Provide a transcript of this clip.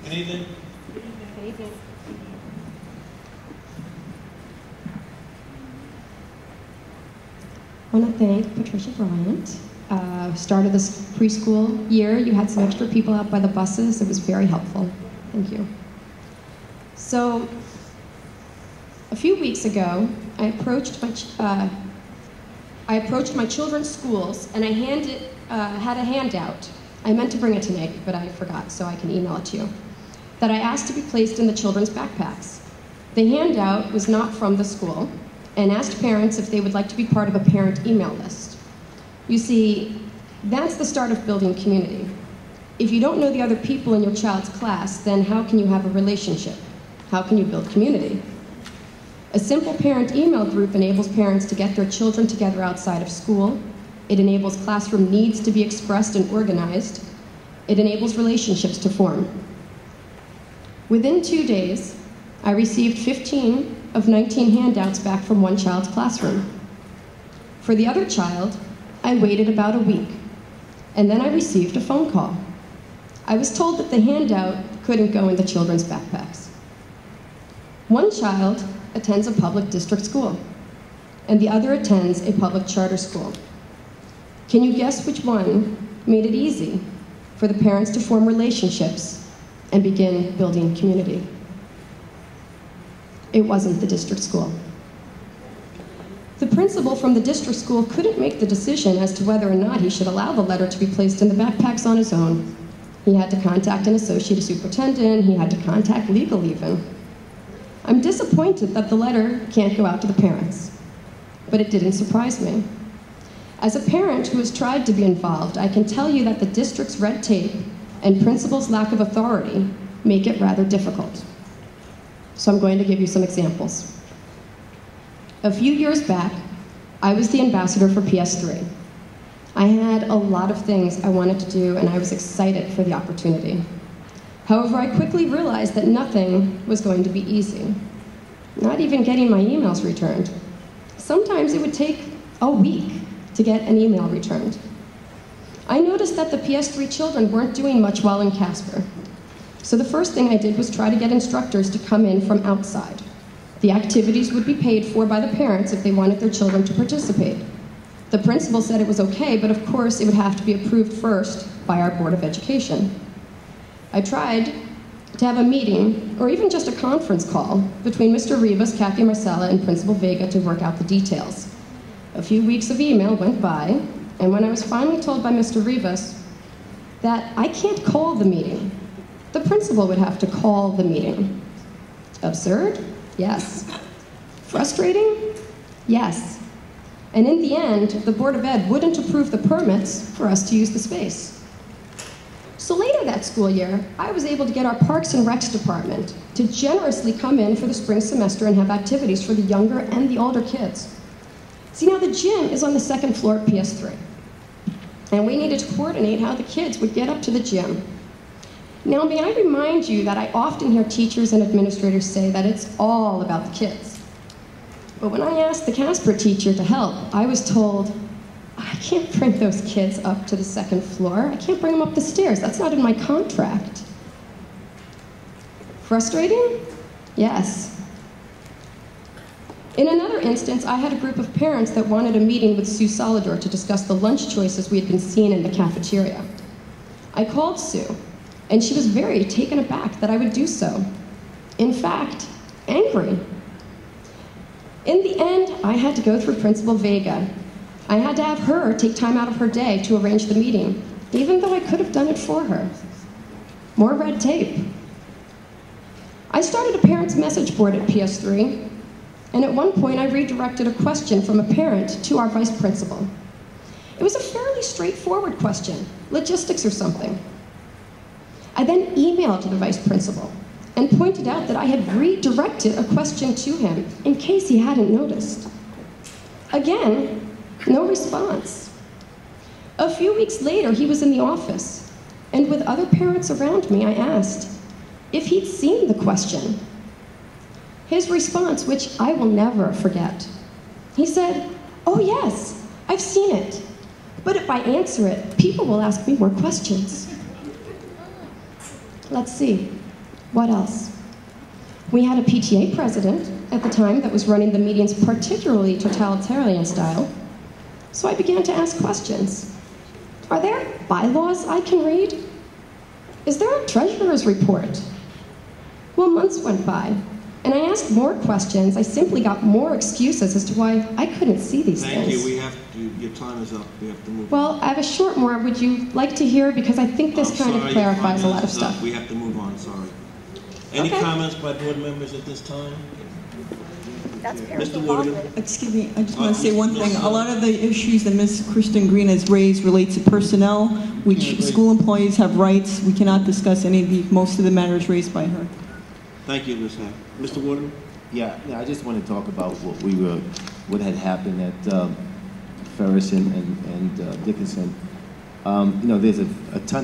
Good evening. Good evening. I want to thank Patricia Bryant. Started this preschool year. You had some extra people out by the buses. It was very helpful. Thank you. So, a few weeks ago, I approached my children's schools, and I had a handout. I meant to bring it tonight, but I forgot, so I can email it to you, that I asked to be placed in the children's backpacks. The handout was not from the school, and asked parents if they would like to be part of a parent email list. You see, that's the start of building community. If you don't know the other people in your child's class, then how can you have a relationship? How can you build community? A simple parent email group enables parents to get their children together outside of school. It enables classroom needs to be expressed and organized. It enables relationships to form. Within 2 days, I received 15 of 19 handouts back from one child's classroom. For the other child, I waited about a week, and then I received a phone call. I was told that the handout couldn't go in the children's backpacks. One child attends a public district school, and the other attends a public charter school. Can you guess which one made it easy for the parents to form relationships and begin building community? It wasn't the district school. The principal from the district school couldn't make the decision as to whether or not he should allow the letter to be placed in the backpacks on his own. He had to contact an associate superintendent, he had to contact legal even. I'm disappointed that the letter can't go out to the parents, but it didn't surprise me. As a parent who has tried to be involved, I can tell you that the district's red tape and principal's lack of authority make it rather difficult. So I'm going to give you some examples. A few years back, I was the ambassador for PS3. I had a lot of things I wanted to do, and I was excited for the opportunity. However, I quickly realized that nothing was going to be easy. Not even getting my emails returned. Sometimes it would take a week to get an email returned. I noticed that the PS3 children weren't doing much well in Casper. So the first thing I did was try to get instructors to come in from outside. The activities would be paid for by the parents if they wanted their children to participate. The principal said it was okay, but of course it would have to be approved first by our Board of Education. I tried to have a meeting, or even just a conference call, between Mr. Rivas, Kathy Marcella, and Principal Vega to work out the details. A few weeks of email went by, and when I was finally told by Mr. Rivas that I can't call the meeting, the principal would have to call the meeting. Absurd? Yes. Frustrating? Yes. And in the end, the Board of Ed wouldn't approve the permits for us to use the space. So later that school year, I was able to get our Parks and Recs department to generously come in for the spring semester and have activities for the younger and the older kids. See, now the gym is on the second floor at PS3, and we needed to coordinate how the kids would get up to the gym. Now, may I remind you that I often hear teachers and administrators say that it's all about the kids. But when I asked the Casper teacher to help, I was told, I can't bring those kids up to the second floor. I can't bring them up the stairs. That's not in my contract. Frustrating? Yes. In another instance, I had a group of parents that wanted a meeting with Sue Solidor to discuss the lunch choices we had been seeing in the cafeteria. I called Sue, and she was very taken aback that I would do so. In fact, angry. In the end, I had to go through Principal Vega. I had to have her take time out of her day to arrange the meeting, even though I could have done it for her. More red tape. I started a parents' message board at PS3, and at one point I redirected a question from a parent to our vice principal. It was a fairly straightforward question, logistics or something. I then emailed the vice principal and pointed out that I had redirected a question to him in case he hadn't noticed. Again, no response. A few weeks later, he was in the office, and with other parents around me, I asked if he'd seen the question. His response, which I will never forget, he said, "Oh yes, I've seen it, but if I answer it, people will ask me more questions." Let's see. What else? We had a PTA president at the time that was running the meetings particularly totalitarian style. So I began to ask questions. Are there bylaws I can read? Is there a treasurer's report? Well, months went by, and I asked more questions. I simply got more excuses as to why I couldn't see these things. Thank you. We have to, your time is up. We have to move on. Well, I have a short more. Would you like to hear? Because I think this kind of clarifies a lot of stuff. We have to move on, sorry. Any comments by board members at this time? Mr. Waterman. Excuse me, I just want to say one thing. A lot of the issues that Ms. Kristen Green has raised relate to personnel, which school employees have rights. We cannot discuss any of most of the matters raised by her. Thank you, Ms. Hack. Mr. Waterman? Yeah, I just want to talk about what had happened at Ferris and Dickinson. You know, there's a ton